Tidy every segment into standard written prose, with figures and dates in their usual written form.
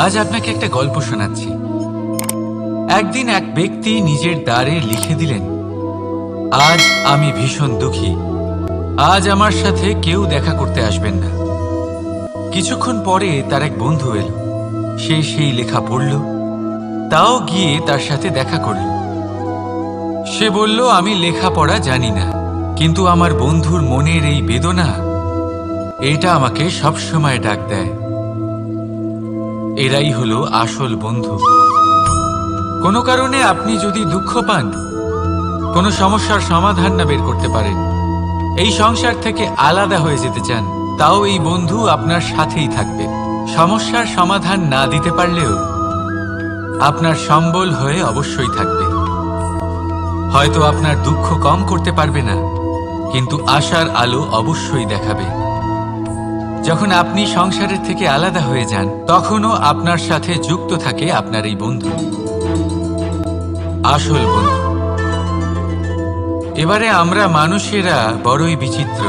আজ আপনাকে একটা গল্প শোনাচ্ছি। একদিন এক ব্যক্তি নিজের দ্বারে লিখে দিলেন, আজ আমি ভীষণ দুঃখী, আজ আমার সাথে কেউ দেখা করতে আসবেন না। কিছুক্ষণ পরে তার এক বন্ধু এলো, সে সেই লেখা পড়ল, তাও গিয়ে তার সাথে দেখা করল। সে বলল, আমি লেখাপড়া জানি না, কিন্তু আমার বন্ধুর মনের এই বেদনা, এটা আমাকে সবসময় ডাক দেয়। এরাই হলো আসল বন্ধু। কোনো কারণে আপনি যদি দুঃখ পান, কোনো সমস্যার সমাধান না বের করতে পারেন, এই সংসার থেকে আলাদা হয়ে যেতে চান, তাও এই বন্ধু আপনার সাথেই থাকবে। সমস্যার সমাধান না দিতে পারলেও আপনার সম্বল হয়ে অবশ্যই থাকবে। হয়তো আপনার দুঃখ কম করতে পারবে না, কিন্তু আশার আলো অবশ্যই দেখাবে। যখন আপনি সংসারের থেকে আলাদা হয়ে যান, তখনও আপনার সাথে যুক্ত থাকে আপনার এই বন্ধু, আসল বন্ধু। এবারে আমরা মানুষেরা বড়ই বিচিত্র।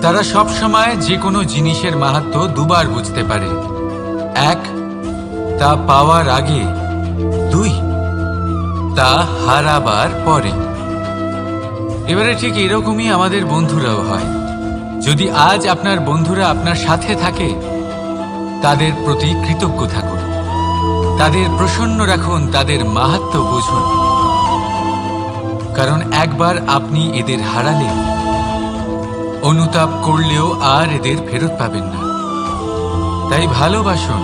তারা সব সময় যে কোনো জিনিসের মাহাত্ম্য দুবার বুঝতে পারে। এক, তা পাওয়ার আগে। দুই, তা হারাবার পরে। এবারে ঠিক এরকমই আমাদের বন্ধুরাও হয়। যদি আজ আপনার বন্ধুরা আপনার সাথে থাকে, তাদের প্রতি কৃতজ্ঞ থাকুন, তাদের প্রসন্ন রাখুন, তাদের মাহাত্ম্য বুঝুন। কারণ একবার আপনি এদের হারালে, অনুতাপ করলেও আর এদের ফেরত পাবেন না। তাই ভালোবাসুন,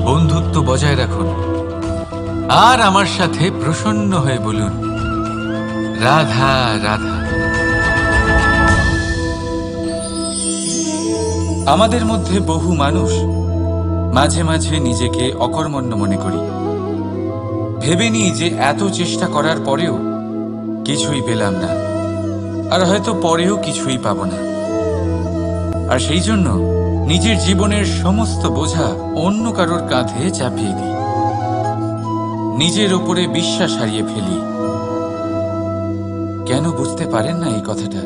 বন্ধুত্ব বজায় রাখুন, আর আমার সাথে প্রসন্ন হয়ে বলুন, রাধা রাধা। আমাদের মধ্যে বহু মানুষ মাঝে মাঝে নিজেকে অকর্মণ্য মনে করি। ভেবে নিই যে এত চেষ্টা করার পরেও কিছুই পেলাম না, আর হয়তো পরেও কিছুই পাব না। আর সেই জন্য নিজের জীবনের সমস্ত বোঝা অন্য কারোর কাঁধে চাপিয়ে দিই, নিজের ওপরে বিশ্বাস হারিয়ে ফেলি। কেন বুঝতে পারেন না এই কথাটা?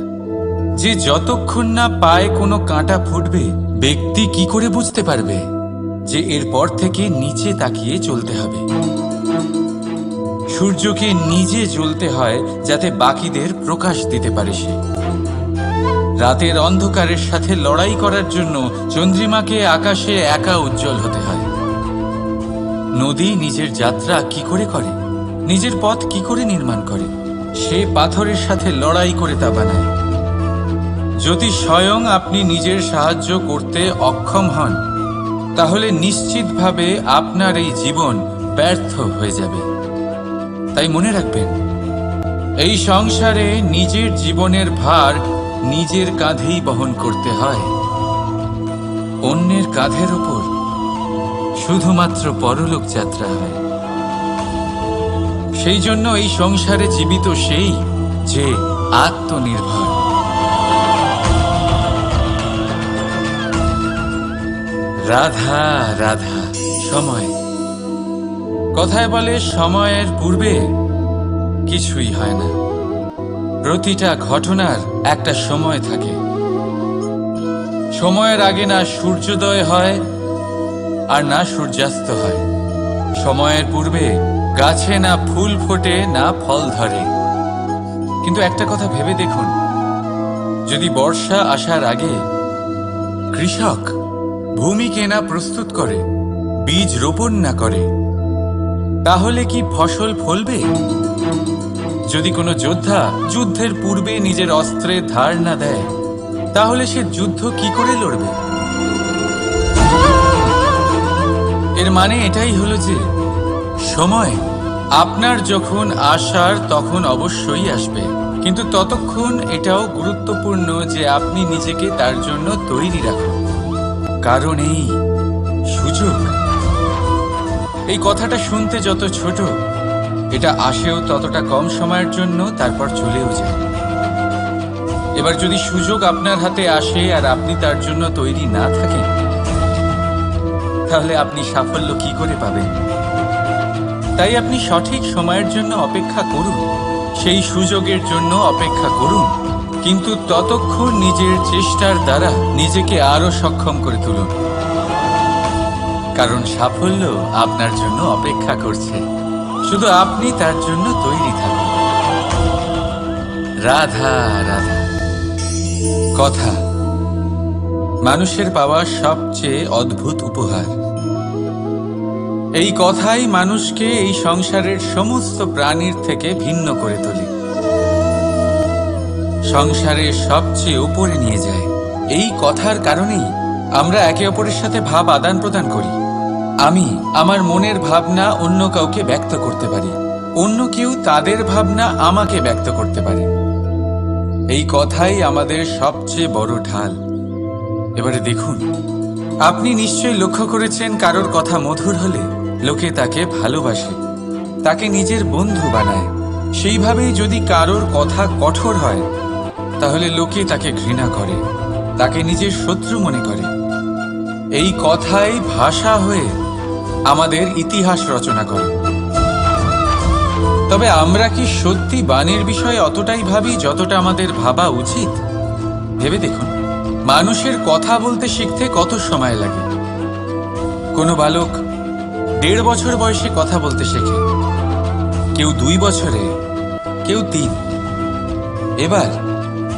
যে যতক্ষণ না পায়ে কোনো কাঁটা ফুটবে, ব্যক্তি কি করে বুঝতে পারবে যে এরপর থেকে নিচে তাকিয়ে চলতে হবে? সূর্যকে নিজে জ্বলতে হয় যাতে বাকিদের প্রকাশ দিতে পারে সে। রাতের অন্ধকারের সাথে লড়াই করার জন্য চন্দ্রিমাকে আকাশে একা উজ্জ্বল হতে হয়। নদী নিজের যাত্রা কি করে করে, নিজের পথ কি করে নির্মাণ করে? সে পাথরের সাথে লড়াই করে তা বানায়। যদি স্বয়ং আপনি নিজের সাহায্য করতে অক্ষম হন, তাহলে নিশ্চিতভাবে আপনার এই জীবন ব্যর্থ হয়ে যাবে। তাই মনে রাখবেন, এই সংসারে নিজের জীবনের ভার নিজের কাঁধেই বহন করতে হয়। অন্যের কাঁধের ওপর শুধুমাত্র পরলোক যাত্রা হয়। সেই জন্য এই সংসারে জীবিত সেই যে আত্মনির্ভর। রাধা রাধা। সময়, কথায় বলে সময়ের পূর্বে কিছুই হয় না। প্রতিটা ঘটনার একটা সময় থাকে। সময়ের আগে না সূর্যোদয় হয় আর না সূর্যাস্ত হয়। সময়ের পূর্বে গাছে না ফুল ফোটে, না ফল ধরে। কিন্তু একটা কথা ভেবে দেখুন, যদি বর্ষা আসার আগে কৃষক ভূমিকে না প্রস্তুত করে, বীজ রোপণ না করে, তাহলে কি ফসল ফলবে? যদি কোনো যোদ্ধা যুদ্ধের পূর্বে নিজের অস্ত্রের ধার না দেয়, তাহলে সে যুদ্ধ কি করে লড়বে? এর মানে এটাই হলো যে সময় আপনার যখন আসার তখন অবশ্যই আসবে, কিন্তু ততক্ষণ এটাও গুরুত্বপূর্ণ যে আপনি নিজেকে তার জন্য তৈরি রাখুন। কারণ এই সুযোগ, এই কথাটা শুনতে যত ছোট, এটা আসেও ততটা কম সময়ের জন্য, তারপর চলেও যায়। এবার যদি সুযোগ আপনার হাতে আসে আর আপনি তার জন্য তৈরি না থাকেন, তাহলে আপনি সাফল্য কি করে পাবেন? তাই আপনি সঠিক সময়ের জন্য অপেক্ষা করুন, সেই সুযোগের জন্য অপেক্ষা করুন, কিন্তু ততক্ষণ নিজের চেষ্টার দ্বারা নিজেকে আরো সক্ষম করে তুলুন। কারণ সাফল্য আপনার জন্য অপেক্ষা করছে, শুধু আপনি তার জন্য তৈরি থাকুন। রাধা রাধা। কথা মানুষের পাওয়া সবচেয়ে অদ্ভুত উপহার। এই কথাই মানুষকে এই সংসারের সমস্ত প্রাণীর থেকে ভিন্ন করে তোলে, সংসারের সবচেয়ে উপরে নিয়ে যায়। এই কথার কারণেই আমরা একে অপরের সাথে ভাব আদান প্রদান করি। আমি আমার মনের ভাবনা অন্য কাউকে ব্যক্ত করতে পারি, অন্য কেউ তাদের ভাবনা আমাকে ব্যক্ত করতে পারে। এই কথাই আমাদের সবচেয়ে বড় ঢাল। এবারে দেখুন, আপনি নিশ্চয়ই লক্ষ্য করেছেন, কারোর কথা মধুর হলে লোকে তাকে ভালোবাসে, তাকে নিজের বন্ধু বানায়। সেইভাবেই যদি কারোর কথা কঠোর হয়, তাহলে লোকে তাকে ঘৃণা করে, তাকে নিজের শত্রু মনে করে। এই কথাই ভাষা হয়ে আমাদের ইতিহাস রচনা করে। তবে আমরা কি সত্যি বাণীর বিষয়ে অতটাই ভাবি যতটা আমাদের ভাবা উচিত? ভেবে দেখুন, মানুষের কথা বলতে শিখতে কত সময় লাগে। কোনো বালক 1.5 বছর বয়সে কথা বলতে শেখে, কেউ 2 বছরে, কেউ 3। এবার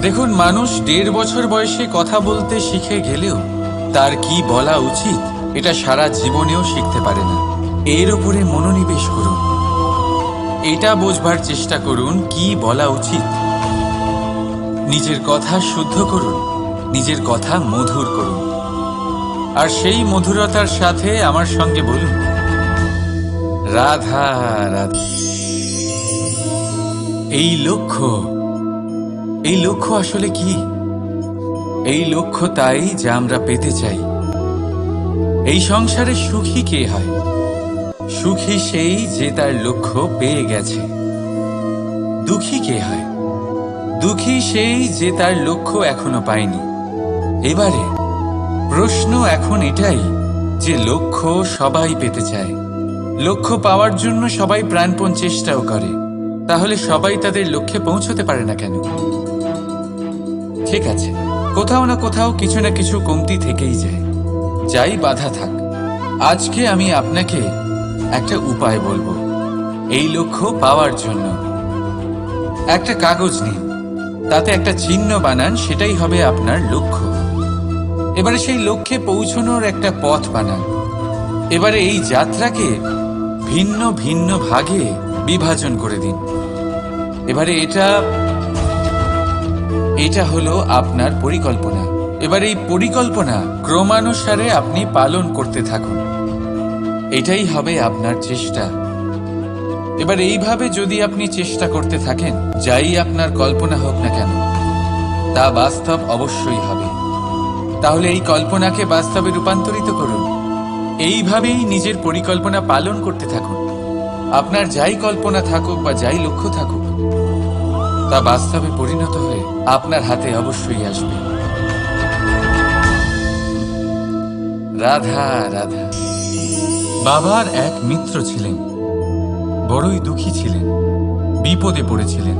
দেখুন, মানুষ 1.5 বছর বয়সে কথা বলতে শিখে গেলেও তার কি বলা উচিত এটা সারা জীবনেও শিখতে পারে না। এর উপরে মনোনিবেশ করুন, এটা বোঝবার চেষ্টা করুন কি বলা উচিত। নিজের কথা শুদ্ধ করুন, নিজের কথা মধুর করুন, আর সেই মধুরতার সাথে আমার সঙ্গে বলুন, রাধা রাধা। এই লক্ষ্য আসলে কি? এই লক্ষ্য তাই যা আমরা পেতে চাই। এই সংসারে সুখী কে হয়? সুখী সেই যে তার লক্ষ্য পেয়ে গেছে। দুঃখী কে হয়? দুঃখী সেই যে তার লক্ষ্য এখনো পায়নি। এবারে প্রশ্ন এখন এটাই যে লক্ষ্য সবাই পেতে চায়, লক্ষ্য পাওয়ার জন্য সবাই প্রাণপণ চেষ্টাও করে, তাহলে সবাই তাদের লক্ষ্যে পৌঁছতে পারে না কেন? ঠিক আছে, কোথাও না কোথাও কিছু না কিছু কমতি থেকেই যায়, যাই বাধা থাক। আজকে আমি আপনাকে একটা উপায় বলবো এই লক্ষ্য পাওয়ার জন্য। একটা কাগজ নিন, তাতে একটা চিহ্ন বানান, সেটাই হবে আপনার লক্ষ্য। এবারে সেই লক্ষ্যে পৌঁছানোর একটা পথ বানান। এবারে এই যাত্রাকে ভিন্ন ভিন্ন ভাগে বিভাজন করে দিন। এবারে এটা হলো আপনার পরিকল্পনা। এবার এই পরিকল্পনা ক্রমানুসারে আপনি পালন করতে থাকুন, এটাই হবে আপনার চেষ্টা। এবার এইভাবে যদি আপনি চেষ্টা করতে থাকেন, যাই আপনার কল্পনা হোক না কেন, তা বাস্তব অবশ্যই হবে। তাহলে এই কল্পনাকে বাস্তবে রূপান্তরিত করুন। এইভাবেই নিজের পরিকল্পনা পালন করতে থাকুন। আপনার যাই কল্পনা থাকুক বা যাই লক্ষ্য থাকুক, তা বাস্তবে পরিণত হয়ে আপনার হাতে অবশ্যই আসবে। রাধা রাধা। বাবার এক মিত্র ছিলেন, বড়ই দুঃখী ছিলেন, বিপদে পড়েছিলেন।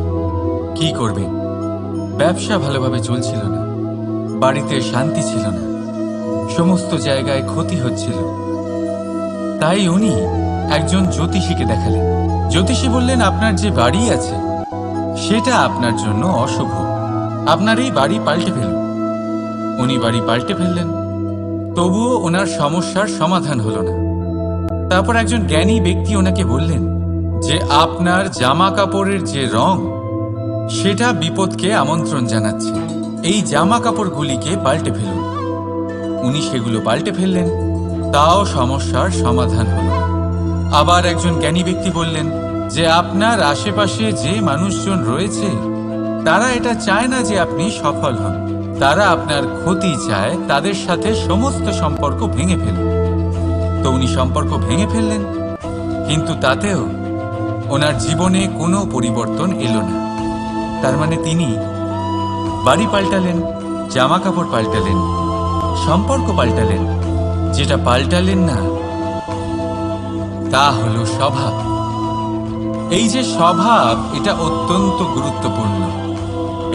কি করবে? ব্যবসা ভালোভাবে চলছিল না, বাড়িতে শান্তি ছিল না, সমস্ত জায়গায় ক্ষতি হচ্ছিল। তাই উনি একজন জ্যোতিষীকে দেখালেন। জ্যোতিষী বললেন, আপনার যে বাড়ি আছে সেটা আপনার জন্য অশুভ, আপনার এই বাড়ি পাল্টে ফেলুন। উনি বাড়ি পাল্টে ফেললেন, তবুও ওনার সমস্যার সমাধান হলো না। তারপর একজন জ্ঞানী ব্যক্তি ওনাকে বললেন যে আপনার জামা কাপড়ের যে রং, সেটা বিপদকে আমন্ত্রণ জানাচ্ছে, এই জামা কাপড়গুলিকে পাল্টে ফেলুন। উনি সেগুলো পাল্টে ফেললেন, তাও সমস্যার সমাধান হলো না। আবার একজন জ্ঞানী ব্যক্তি বললেন যে আপনার আশেপাশে যে মানুষজন রয়েছে, তারা এটা চায় না যে আপনি সফল হন, তারা আপনার ক্ষতি চায়, তাদের সাথে সমস্ত সম্পর্ক ভেঙে ফেলুন। তো উনি সম্পর্ক ভেঙে ফেললেন, কিন্তু তাতেও ওনার জীবনে কোনো পরিবর্তন এলো না। তার মানে তিনি বাড়ি পাল্টালেন, জামা কাপড় পাল্টালেন, সম্পর্ক পাল্টালেন, যেটা পাল্টালেন না তা হলো স্বভাব। এই যে স্বভাব, এটা অত্যন্ত গুরুত্বপূর্ণ।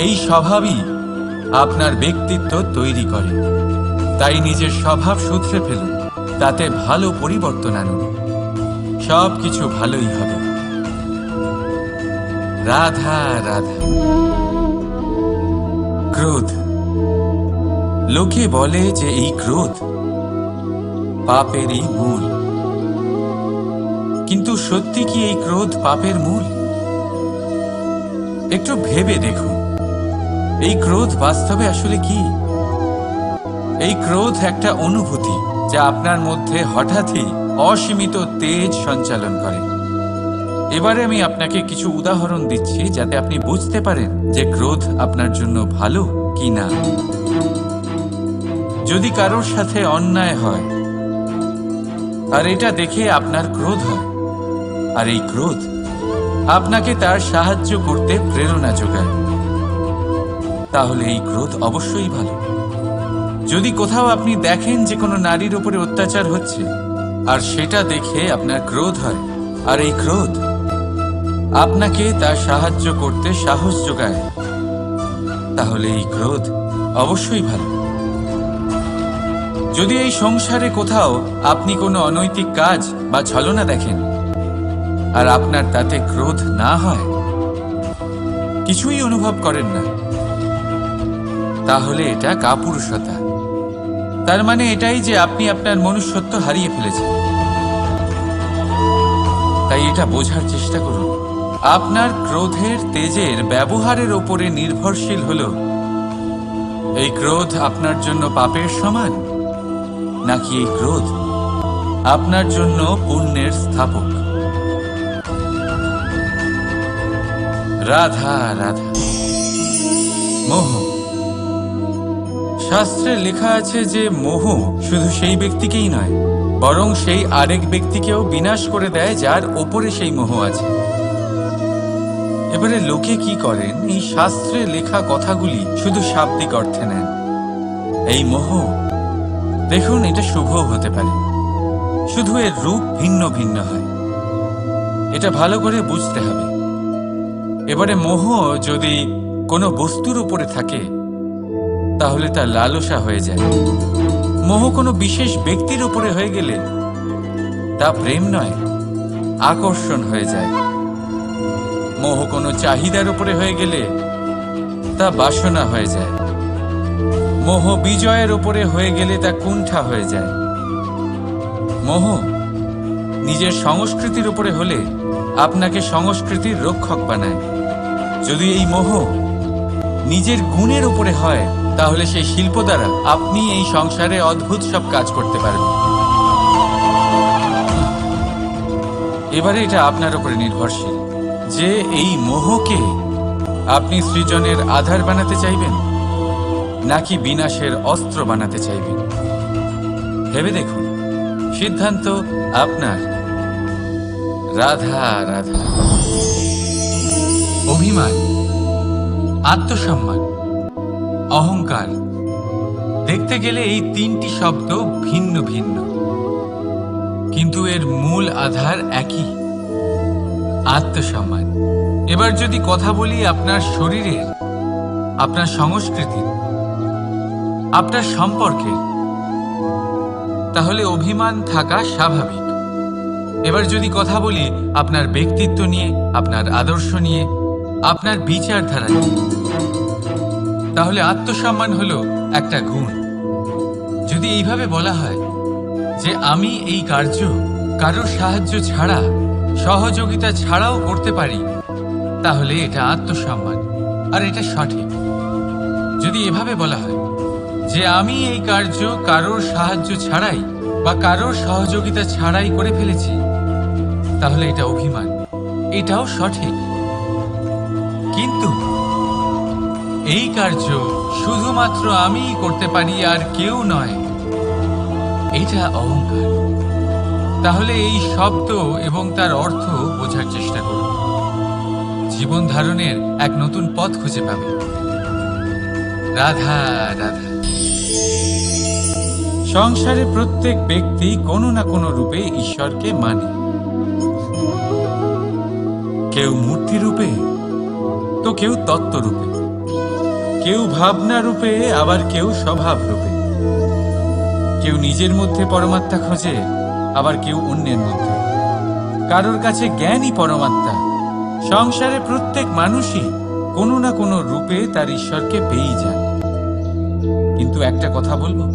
এই স্বভাবই আপনার ব্যক্তিত্ব তৈরি করে। তাই নিজের স্বভাব শুধরে ফেলুন, তাতে ভালো পরিবর্তন আনুন, সব কিছু ভালোই হবে। রাধা রাধা। ক্রোধ। লোকে বলে যে এই ক্রোধ পাপেরই মূল, কিন্তু সত্যি কি এই ক্রোধ পাপের মূল? একটু ভেবে দেখুন, এই ক্রোধ বাস্তবে আসলে কি? এই ক্রোধ একটা অনুভূতি যা আপনার মধ্যে হঠাৎই অসীমিত তেজ সঞ্চালন করে। এবারে আমি আপনাকে কিছু উদাহরণ দিচ্ছি যাতে আপনি বুঝতে পারেন যে ক্রোধ আপনার জন্য ভালো কি না। যদি কারোর সাথে অন্যায় হয় আর এটা দেখে আপনার ক্রোধ হয়, আর এই ক্রোধ আপনাকে তার সাহায্য করতে প্রেরণা যোগায়, তাহলে এই ক্রোধ অবশ্যই ভালো। যদি কোথাও আপনি দেখেন যে কোনো নারীর উপরে অত্যাচার হচ্ছে আর সেটা দেখে আপনার ক্রোধ হয়, আর এই ক্রোধ আপনাকে তার সাহায্য করতে সাহস যোগায়, তাহলে এই ক্রোধ অবশ্যই ভালো। যদি এই সংসারে কোথাও আপনি কোনো অনৈতিক কাজ বা ছলনা দেখেন আর আপনার তাতে ক্রোধ না হয়, কিছুই অনুভব করেন না, তাহলে এটা কাপুরুষতা। তার মানে এটাই যে আপনি আপনার মনুষ্যত্ব হারিয়ে ফেলেছেন। তাই এটা বোঝার চেষ্টা করুন, আপনার ক্রোধের তেজের ব্যবহারের ওপরে নির্ভরশীল হলো এই ক্রোধ আপনার জন্য পাপের সমান, নাকি এই ক্রোধ আপনার জন্য পুণ্যের স্থাপক। রাধা রাধা। মোহ। শাস্ত্রে লেখা আছে যে মোহ শুধু সেই ব্যক্তিকেই নয়, বরং সেই আরেক ব্যক্তিকেও বিনাশ করে দেয় যার ওপরে সেই মোহ আছে। এবারে লোকে কি করেন, এই শাস্ত্রে লেখা কথাগুলি শুধু শাব্দিক অর্থে নেন। এই মোহ, দেখুন, এটা শুভ হতে পারে, শুধু এর রূপ ভিন্ন ভিন্ন হয়। এটা ভালো করে বুঝতে হবে। এবারে মোহ যদি কোনো বস্তুর উপরে থাকে তাহলে তা লালসা হয়ে যায়। মোহ কোনো বিশেষ ব্যক্তির উপরে হয়ে গেলে তা প্রেম নয়, আকর্ষণ হয়ে যায়। মোহ কোনো চাহিদার উপরে হয়ে গেলে তা বাসনা হয়ে যায়। মোহ বিজয়ের উপরে হয়ে গেলে তা কুণ্ঠা হয়ে যায়। মোহ নিজের সংস্কৃতির উপরে হলে আপনাকে সংস্কৃতির রক্ষক বানায়। যদি এই মোহ নিজের গুণের উপরে হয় তাহলে সেই শিল্প দ্বারা আপনি এই সংসারে অদ্ভুত সব কাজ করতে পারবেন। এবারে এটা আপনার উপরে নির্ভরশীল যে এই মোহকে আপনি সৃজনের আধার বানাতে চাইবেন নাকি বিনাশের অস্ত্র বানাতে চাইবেন। ভেবে দেখুন, সিদ্ধান্ত আপনার। রাধা রাধা। অভিমান, আত্মসম্মান, অহংকার। দেখতে গেলে এই তিনটি শব্দ ভিন্ন ভিন্ন, কিন্তু এর মূল আধার একই, আত্মসম্মান। এবার যদি কথা বলি আপনার শরীরের, আপনার সংস্কৃতির, আপনার সম্পর্কে, তাহলে অভিমান থাকা স্বাভাবিক। এবার যদি কথা বলি আপনার ব্যক্তিত্ব নিয়ে, আপনার আদর্শ নিয়ে, আপনার বিচারধারা নিয়ে, তাহলে আত্মসম্মান হলো একটা গুণ। যদি এইভাবে বলা হয় যে আমি এই কার্য কারোর সাহায্য ছাড়া, সহযোগিতা ছাড়াও করতে পারি, তাহলে এটা আত্মসম্মান, আর এটা সঠিক। যদি এভাবে বলা হয় যে আমি এই কার্য কারোর সাহায্য ছাড়াই বা কারোর সহযোগিতা ছাড়াই করে ফেলেছি, তাহলে এটা অভিমান, এটাও সঠিক। কিন্তু এই কার্য শুধুমাত্র আমিই করতে পারি আর কেউ নয়, এটা অহংকার। তাহলে এই শব্দ এবং তার অর্থ বোঝার চেষ্টা করুন। জীবন ধারণের এক নতুন পথ খুঁজে পাবে। রাধা রাধা। সংসারে প্রত্যেক ব্যক্তি কোনো না কোনো রূপে ঈশ্বরকে মানে। কেউ মূর্তি রূপে, তো কেউ তত্ত্ব রূপে, কেউ ভাবনা রূপে, আবার কেউ স্বভাব রূপে। কেউ নিজের মধ্যে পরমাত্মা খোঁজে, আবার কেউ অন্যের মধ্যে। কারোর কাছে জ্ঞানই পরমাত্মা। সংসারে প্রত্যেক মানুষই কোনো না কোনো রূপে তার ঈশ্বরকে পেয়েই যায়। কিন্তু একটা কথা বলবো,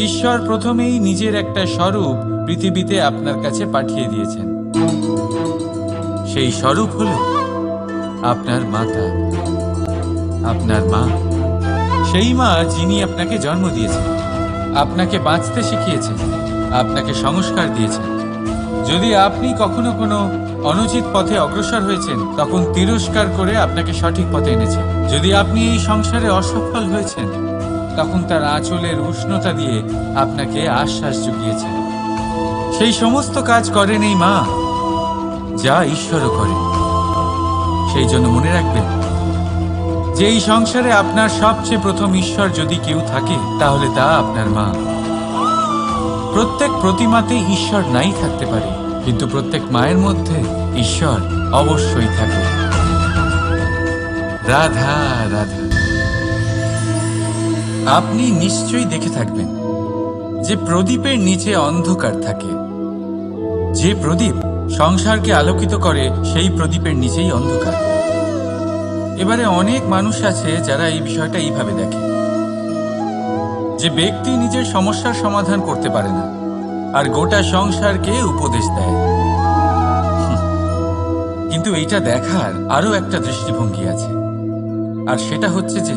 ঈশ্বর প্রথমেই নিজের একটা স্বরূপ পৃথিবীতে আপনার কাছে পাঠিয়ে দিয়েছেন। সেই স্বরূপ হল আপনার মাতা, আপনার মা। সেই মা যিনি আপনাকে জন্ম দিয়েছেন, আপনাকে বাঁচতে শিখিয়েছেন, আপনাকে সংস্কার দিয়েছেন। যদি আপনি কখনো কোনো অনুচিত পথে অগ্রসর হয়েছেন, তখন তিরস্কার করে আপনাকে সঠিক পথে এনেছেন। যদি আপনি এই সংসারে অসফল হয়েছেন, তখন তার আঁচলের উষ্ণতা দিয়ে আপনাকে আশ্বাস জুগিয়েছেন। সেই সমস্ত কাজ করেন এই মা, যা ঈশ্বরও করেন। সেই জন্য মনে রাখবেন যে এই সংসারে আপনার সবচেয়ে প্রথম ঈশ্বর যদি কেউ থাকে, তাহলে তা আপনার মা। প্রত্যেক প্রতিমাতে ঈশ্বর নাই থাকতে পারে, কিন্তু প্রত্যেক মায়ের মধ্যে ঈশ্বর অবশ্যই থাকে। রাধা রাধা। আপনি নিশ্চয়ই দেখে থাকবেন যে প্রদীপের নিচে অন্ধকার থাকে। যে প্রদীপ সংসারকে আলোকিত করে, সেই প্রদীপের নিচেই অন্ধকার। এবারে অনেক মানুষ আছে যারা এই বিষয়টা এইভাবে দেখে যে ব্যক্তি নিজের সমস্যার সমাধান করতে পারে না, আর গোটা সংসারকে উপদেশ দেয়। কিন্তু এইটা দেখার আরো একটা দৃষ্টিভঙ্গি আছে, আর সেটা হচ্ছে যে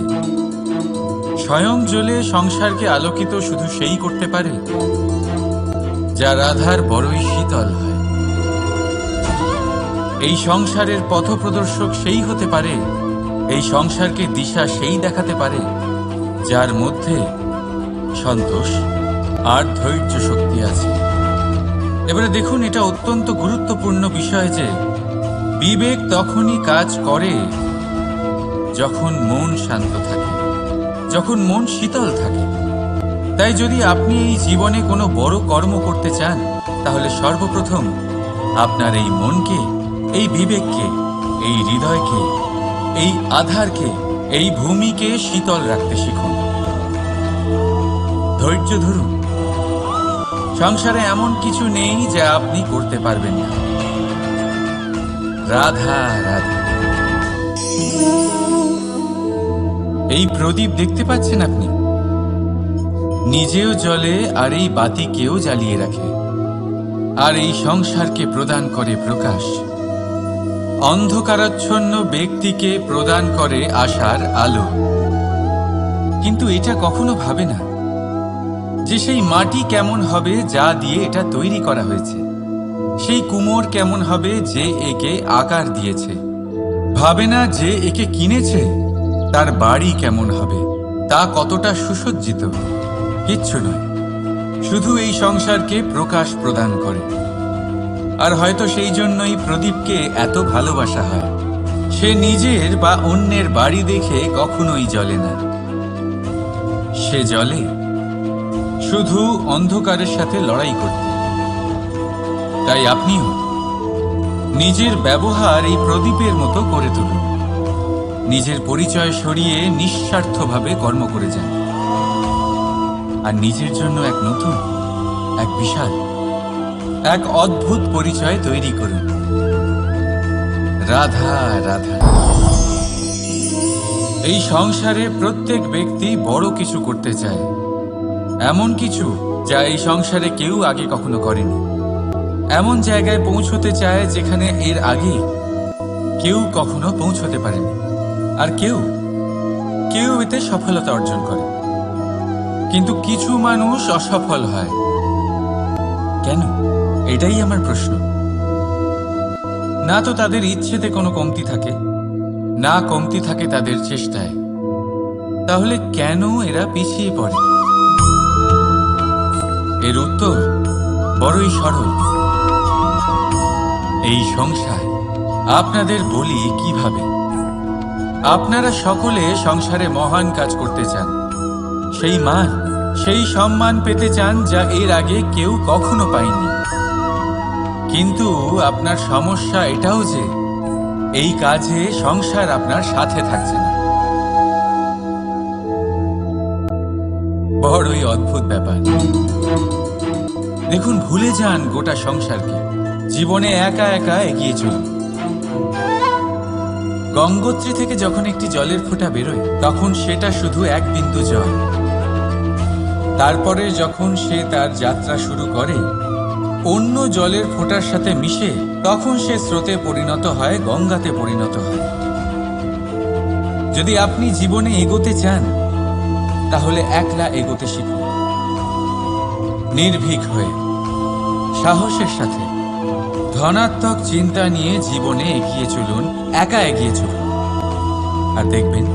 স্বয়ং জ্বলে সংসারকে আলোকিত শুধু সেই করতে পারে যা রাধার বড়ই শীতল হয়। এই সংসারের পথপ্রদর্শক সেই হতে পারে, এই সংসারকে দিশা সেই দেখাতে পারে যার মধ্যে সন্তোষ আর ধৈর্য শক্তি আছে। এবারে দেখুন, এটা অত্যন্ত গুরুত্বপূর্ণ বিষয় যে বিবেক তখনই কাজ করে যখন মন শান্ত থাকে, যখন মন শীতল থাকে। তাই যদি আপনি এই জীবনে কোনো বড় কর্ম করতে চান, তাহলে সর্বপ্রথম আপনার এই মনকে, এই বিবেককে, এই হৃদয়কে, এই আধারকে, এই ভূমিকে শীতল রাখতে শিখুন। ধৈর্য ধরুন। সংসারে এমন কিছু নেই যা আপনি করতে পারবেন না। রাধা রাধা। এই প্রদীপ দেখতে পাচ্ছেন আপনি? নিজেও জ্বলে আর এই বাতিকেও জ্বালিয়ে রাখে, আর এই সংসারকে প্রদান করে প্রকাশ। অন্ধকারাচ্ছন্ন ব্যক্তিকে প্রদান করে আশার আলো। কিন্তু এটা কখনো ভাবে না যে সেই মাটি কেমন হবে যা দিয়ে এটা তৈরি করা হয়েছে, সেই কুমোর কেমন হবে যে একে আকার দিয়েছে। ভাবে না যে একে কিনেছে তার বাড়ি কেমন হবে, তা কতটা সুসজ্জিত। কিচ্ছু নয়, শুধু এই সংসারকে প্রকাশ প্রদান করে। আর হয়তো সেই জন্যই প্রদীপকে এত ভালোবাসা হয়। সে নিজের বা অন্যের বাড়ি দেখে কখনোই জ্বলে না। সে জ্বলে শুধু অন্ধকারের সাথে লড়াই করতে। তাই আপনিও নিজের ব্যবহার এই প্রদীপের মতো করে তুলুন। নিজের পরিচয় সরিয়ে নিঃস্বার্থভাবে কর্ম করে যান, আর নিজের জন্য এক নতুন, এক বিশাল, এক অদ্ভুত পরিচয় তৈরি করুন। রাধা রাধা। এই সংসারে প্রত্যেক ব্যক্তি বড় কিছু করতে চায়, এমন কিছু যা এই সংসারে কেউ আগে কখনো করেনি। এমন জায়গায় পৌঁছতে চায় যেখানে এর আগে কেউ কখনো পৌঁছতে পারেনি। আর কেউ এতে সফলতা অর্জন করে। কিন্তু কিছু মানুষ অসফল হয় কেন? এটাই আমার প্রশ্ন। না তো তাদের ইচ্ছেতে কোনো কমতি থাকে, না কমতি থাকে তাদের চেষ্টায়। তাহলে কেন এরা পিছিয়ে পড়ে? এর উত্তর বড়ই সরল। এই সংসার আপনাদের বলি কিভাবে। আপনারা সকলে সংসারে মহান কাজ করতে চান, সেই মান, সেই সম্মান পেতে চান যা এর আগে কেউ কখনো পায়নি। কিন্তু আপনার সমস্যা এটাও যে এই কাজে সংসার আপনার সাথে থাকছে না। বড় বড়ই অদ্ভুত ব্যাপার। দেখুন, ভুলে যান গোটা সংসারকে, জীবনে একা একা এগিয়ে চলুন। গঙ্গোত্রী থেকে যখন একটি জলের ফোঁটা বেরোয়, তখন সেটা শুধু এক বিন্দু জল। তারপরে যখন সে তার যাত্রা শুরু করে, অন্য জলের ফোঁটার সাথে মিশে তখন সে স্রোতে পরিণত হয়, গঙ্গাতে পরিণত হয়। যদি আপনি জীবনে এগোতে চান, তাহলে একলা এগোতে শিখুন, নির্ভীক হয়ে, সাহসের সাথে, ধনাত্মক চিন্তা নিয়ে জীবনে এগিয়ে চলুন, একা এগিয়ে চলুন। আর দেখবেন,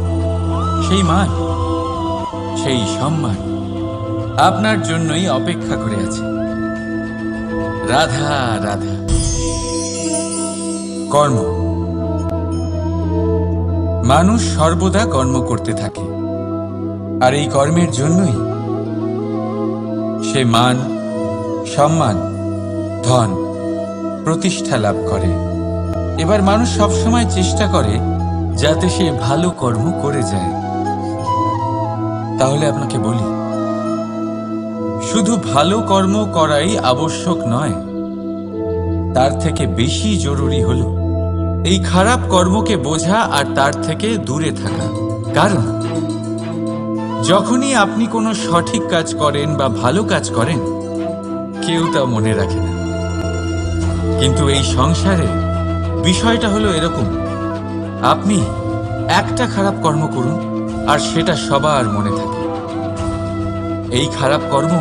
সেই মান, সেই সম্মান আপনার জন্যই অপেক্ষা করে আছে। রাধা রাধা। কর্ম। মানুষ সর্বদা কর্ম করতে থাকে, আর এই কর্মের জন্যই সে মান, সম্মান, ধন, প্রতিষ্ঠা লাভ করে। এবার মানুষ সবসময় চেষ্টা করে যাতে সে ভালো কর্ম করে যায়। তাহলে আপনাকে বলি, শুধু ভালো কর্ম করাই আবশ্যক নয়, তার থেকে বেশি জরুরি হলো এই খারাপ কর্মকে বোঝা আর তার থেকে দূরে থাকা। কারণ যখনই আপনি কোনো সঠিক কাজ করেন বা ভালো কাজ করেন, কেউ তা মনে রাখে না। কিন্তু এই সংসারে বিষয়টা হলো এরকম, আপনি একটা খারাপ কর্ম করুন আর সেটা সবার মনে থাকে। এই খারাপ কর্ম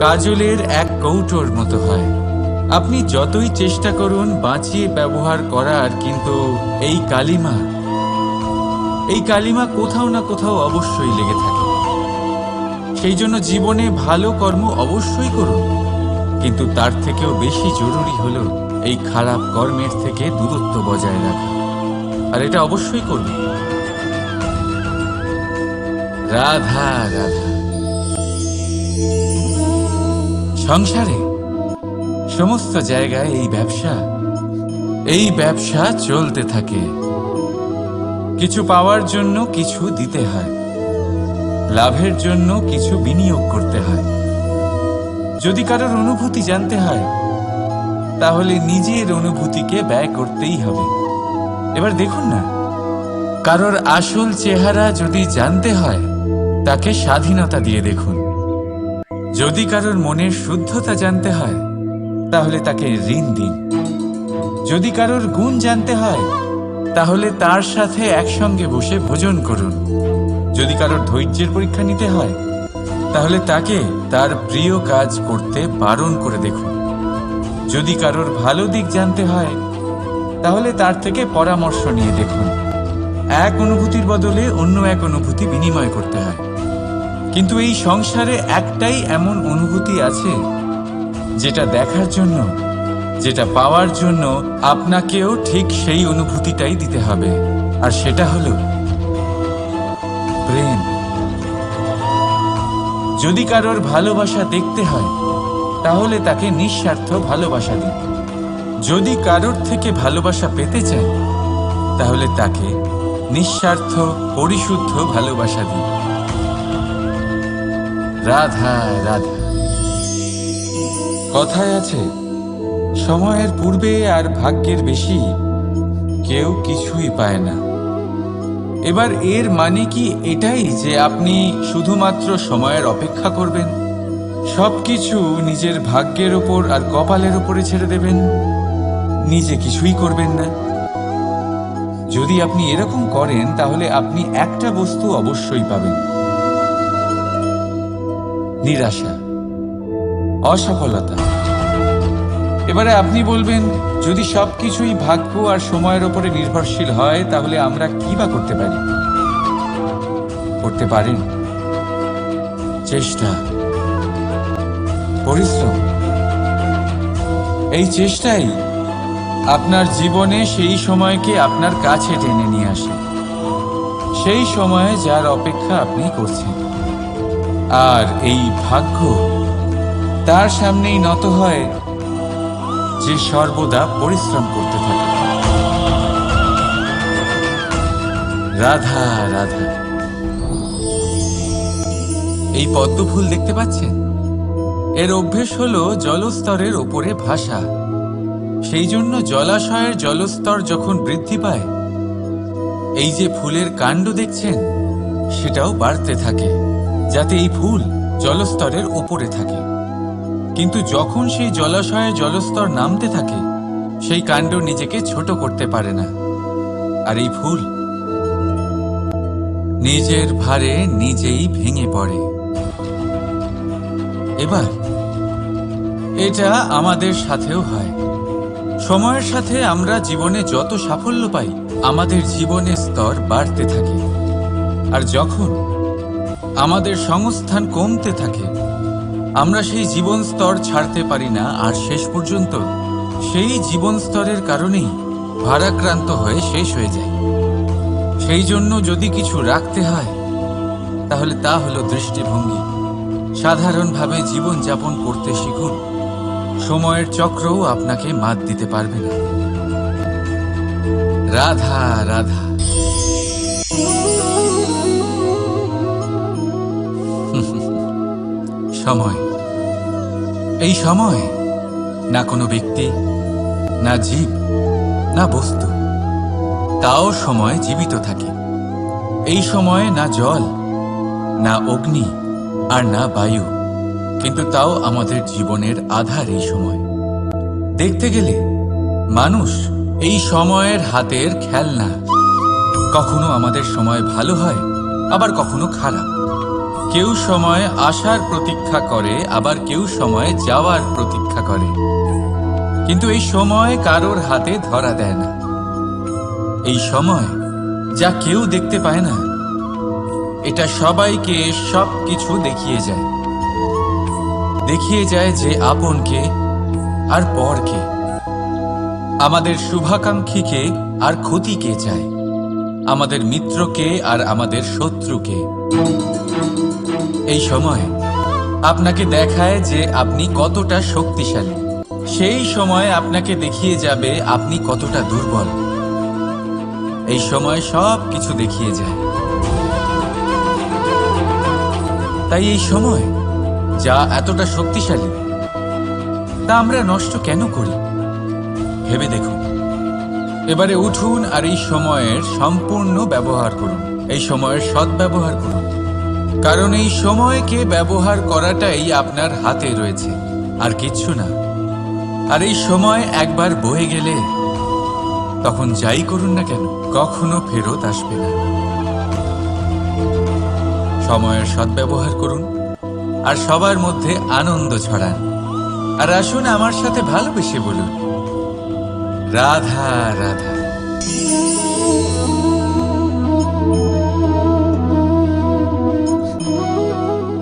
কাজলের এক কৌটোর মতো হয়। আপনি যতই চেষ্টা করুন বাঁচিয়ে ব্যবহার করার, কিন্তু এই কালিমা কোথাও না কোথাও অবশ্যই লেগে থাকে। সেই জন্য জীবনে ভালো কর্ম অবশ্যই করুন, কিন্তু তার থেকেও বেশি জরুরি হলো এই খারাপ কর্মের থেকে দূরত্ব বজায় রাখা। আর এটা অবশ্যই করবে। রাধা রাধা। সংসারে সমস্ত জায়গায় এই ব্যবসা চলতে থাকে। কিছু পাওয়ার জন্য কিছু দিতে হয়, লাভের জন্য কিছু বিনিয়োগ করতে হয়। যদি কারোর অনুভূতি জানতে হয়, তাহলে নিজের অনুভূতিকে ব্যয় করতেই হবে। এবার দেখুন না, কারোর আসল চেহারা যদি জানতে হয়, তাকে স্বাধীনতা দিয়ে দেখুন। যদি কারোর মনের শুদ্ধতা জানতে হয়, তাহলে তাকে ঋণ দিন। যদি কারোর গুণ জানতে হয়, তাহলে তার সাথে একসঙ্গে বসে ভোজন করুন। যদি কারোর ধৈর্যের পরীক্ষা নিতে হয়, তাহলে তাকে তার প্রিয় কাজ করতে বারণ করে দেখুন। যদি কারোর ভালো দিক জানতে হয়, তাহলে তার থেকে পরামর্শ নিয়ে দেখুন। এক অনুভূতির বদলে অন্য এক অনুভূতি বিনিময় করতে হয়। কিন্তু এই সংসারে একটাই এমন অনুভূতি আছে, যেটা দেখার জন্য, যেটা পাওয়ার জন্য আপনাকেও ঠিক সেই অনুভূতিটাই দিতে হবে। আর সেটা হলো প্রেম। যদি কারোর ভালোবাসা দেখতে হয়, তাহলে তাকে নিঃস্বার্থ ভালোবাসা দিন। যদি কারোর থেকে ভালোবাসা পেতে চান, তাহলে তাকে নিঃস্বার্থ পরিশুদ্ধ ভালোবাসা দিন। রাধা রাধা। কথায় আছে, সময়ের পূর্বে আর ভাগ্যের বেশি কেউ কিছুই পায় না। এবার এর মানে কি এটাই যে আপনি শুধুমাত্র সময়ের অপেক্ষা করবেন, সবকিছু নিজের ভাগ্যের ওপর আর কপালের ওপরে ছেড়ে দেবেন, নিজে কিছুই করবেন না? যদি আপনি এরকম করেন, তাহলে আপনি একটা বস্তু অবশ্যই পাবেন: নিরাশা, অসফলতা। এবারে আপনি বলবেন, যদি সবকিছুই ভাগ্য আর সময়ের ওপরে নির্ভরশীল হয়, তাহলে আমরা কি বা করতে পারি? করতে পারেন চেষ্টা, পরিশ্রম। এই চেষ্টাই আপনার জীবনে সেই সময়কে আপনার কাছে টেনে নিয়ে আসে, সেই সময়ে যার অপেক্ষা আপনি করছেন। আর এই ভাগ্য তার সামনেই নত হয় যে সর্বদা পরিশ্রম করতে থাকে। রাধা রাধা। এই পদ্ম ফুল দেখতে পাচ্ছেন? এর অভ্যেস হলো জলস্তরের ওপরে ভাসা। সেই জন্য জলাশয়ের জলস্তর যখন বৃদ্ধি পায়, এই যে ফুলের কাণ্ড দেখছেন সেটাও বাড়তে থাকে, যাতে এই ফুল জলস্তরের ওপরে থাকে। কিন্তু যখন সেই জলাশয়ে জলস্তর নামতে থাকে, সেই কাণ্ড নিজেকে ছোট করতে পারে না, আর এই ফুল নিজের ভারে নিজেই ভেঙে পড়ে। এবার এটা আমাদের সাথেও হয়। সময়ের সাথে আমরা জীবনে যত সাফল্য পাই, আমাদের জীবনের স্তর বাড়তে থাকে। আর যখন আমাদের সংস্থান কমতে থাকে, আমরা সেই জীবন স্তর ছাড়তে পারি না, আর শেষ পর্যন্ত সেই জীবন স্তরের কারণেই ভারাক্রান্ত হয়ে শেষ হয়ে যায়। সেই জন্য যদি কিছু রাখতে হয়, তাহলে তা হলো দৃষ্টিভঙ্গি। সাধারণভাবে জীবন যাপন করতে শিখুন। সময়ের চক্রও আপনাকে মাত দিতে পারবে না। রাধা রাধা। সময়, এই সময় না কোনো ব্যক্তি, না জীব, না বস্তু, তাও সময় জীবিত থাকে। এই সময়ে না জল, না অগ্নি, আর না বায়ু, কিন্তু তাও আমাদের জীবনের আধার এই সময়। দেখতে গেলে মানুষ এই সময়ের হাতের খেলনা। কখনো আমাদের সময় ভালো হয়, আবার কখনো খারাপ। কেউ সময় আসার প্রতীক্ষা করে, আবার কেউ সময় যাওয়ার প্রতীক্ষা করে। কিন্তু এই সময় কারোর হাতে ধরা দেয় না। এই সময় যা কেউ দেখতে পায় না, এটা সবাইকে সবকিছু দেখিয়ে যায়। দেখিয়ে যায় যে আপন কে আর পর কে, আমাদের শুভাকাঙ্ক্ষীকে আর ক্ষতি কে চায়, আমাদের মিত্রকে আর আমাদের শত্রুকে। এই সময় আপনাকে দেখায় যে আপনি কতটা শক্তিশালী। সেই সময় আপনাকে দেখিয়ে যাবে আপনি কতটা দুর্বল। এই সময় সব কিছু দেখিয়ে যায়। তাই এই সময় যা এতটা শক্তিশালী, তা আমরা নষ্ট কেন করি? ভেবে দেখুন। এবারে উঠুন আর এই সময়ের সম্পূর্ণ ব্যবহার করুন। এই সময়ের সদ্ব্যবহার করুন, কারণ এই সময়কে ব্যবহার করাটাই আপনার হাতে রয়েছে, আর কিচ্ছু না। আর এই সময় একবার বয়ে গেলে, তখন যাই করুন না কেন, কখনো ফেরত আসবে না। সময়ের সদ্ব্যবহার করুন আর সবার মধ্যে আনন্দ ছড়ান। আর আসুন আমার সাথে ভালোবেসে বলুন, রাধা রাধা।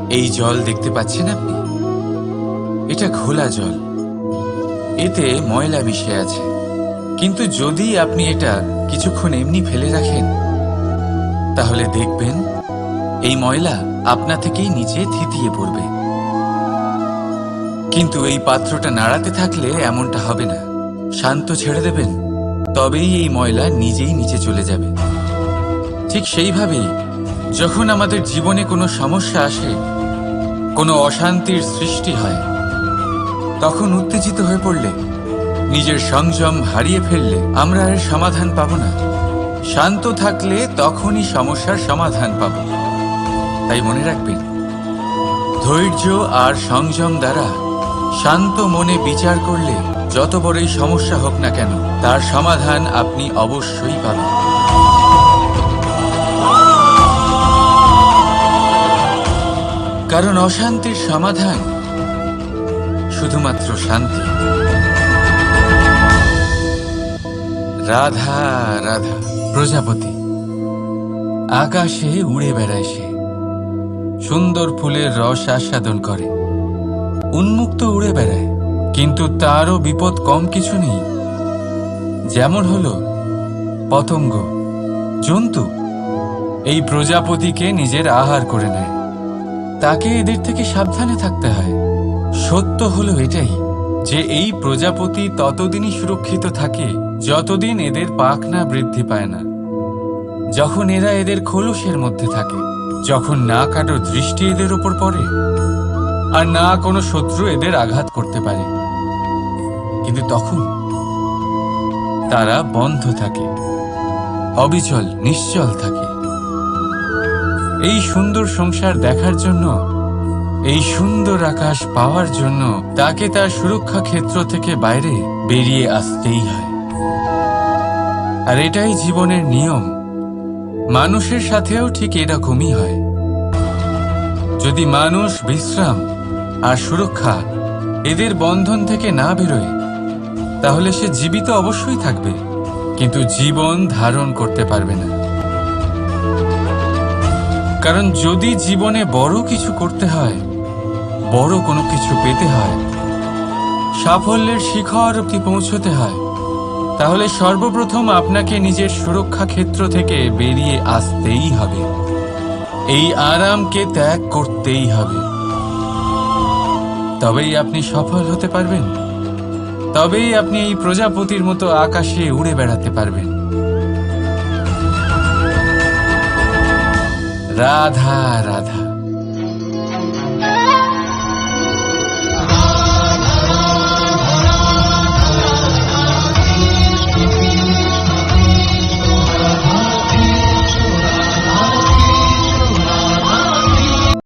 এই জল দেখতে পাচ্ছেন আপনি? এটা ঘোলা জল। এতে ময়লা মিশে আছে। কিন্তু যদি আপনি এটা কিছুক্ষণ এমনি ফেলে রাখেন, তাহলে দেখবেন এই ময়লা আপনা থেকেই নিচে থিতিয়ে পড়বে। কিন্তু এই পাত্রটা নাড়াতে থাকলে এমনটা হবে না। শান্ত ছেড়ে দেবেন, তবেই এই ময়লা নিজেই নিচে চলে যাবে। ঠিক সেইভাবেই যখন আমাদের জীবনে কোনো সমস্যা আসে, কোনো অশান্তির সৃষ্টি হয়, তখন উত্তেজিত হয়ে পড়লে, নিজের সংযম হারিয়ে ফেললে আমরা এর সমাধান পাব না। শান্ত থাকলে তখনই সমস্যার সমাধান পাব। তাই মনে রাখবেন, ধৈর্য আর সংযম দ্বারা শান্ত মনে বিচার করলে যত বড়ই সমস্যা হোক না কেন, তার সমাধান আপনি অবশ্যই পাবেন। কারণ অশান্তির সমাধান শুধুমাত্র শান্তি। রাধা রাধা। প্রজাপতি আকাশে উড়ে বেড়ায়, সে সুন্দর ফুলের রস আস্বাদন করে, উন্মুক্ত উড়ে বেড়ায়। কিন্তু তারও বিপদ কম কিছু নেই। যেমন হলো পতঙ্গ, জন্তু এই প্রজাপতিকে নিজের আহার করে নেয়। তাকে এদের থেকে সাবধানে থাকতে হয়। সত্য হলো এটাই যে এই প্রজাপতি ততদিনই সুরক্ষিত থাকে যতদিন এদের পাখনা বৃদ্ধি পায় না। যখন এরা এদের খোলসের মধ্যে থাকে, যখন না কারো দৃষ্টি এদের ওপর পড়ে আর না কোনো শত্রু এদের আঘাত করতে পারে, কিন্তু তখন তারা বন্ধ থাকে, অবিচল নিশ্চল থাকে। এই সুন্দর সংসার দেখার জন্য, এই সুন্দর আকাশ পাওয়ার জন্য তাকে তার সুরক্ষা ক্ষেত্র থেকে বাইরে বেরিয়ে আসতেই হয়। আর এটাই জীবনের নিয়ম। মানুষের সাথেও ঠিক এরকমই হয়। যদি মানুষ বিশ্রাম আর সুরক্ষা এদের বন্ধন থেকে না বেরোয়, তাহলে সে জীবিত অবশ্যই থাকবে, কিন্তু জীবন ধারণ করতে পারবে না। কারণ যদি জীবনে বড় কিছু করতে হয়, বড় কোনো কিছু পেতে হয়, সাফল্যের শিখর অবধি পৌঁছতে হয়, তাহলে সর্বপ্রথম আপনাকে নিজের সুরক্ষা ক্ষেত্র থেকে বেরিয়ে আসতেই হবে। এই আরামকে ত্যাগ করতেই হবে। তবেই আপনি সফল হতে পারবেন, তবেই আপনি এই প্রজাপতির মতো আকাশে উড়ে বেড়াতে পারবেন। রাধা রাধা।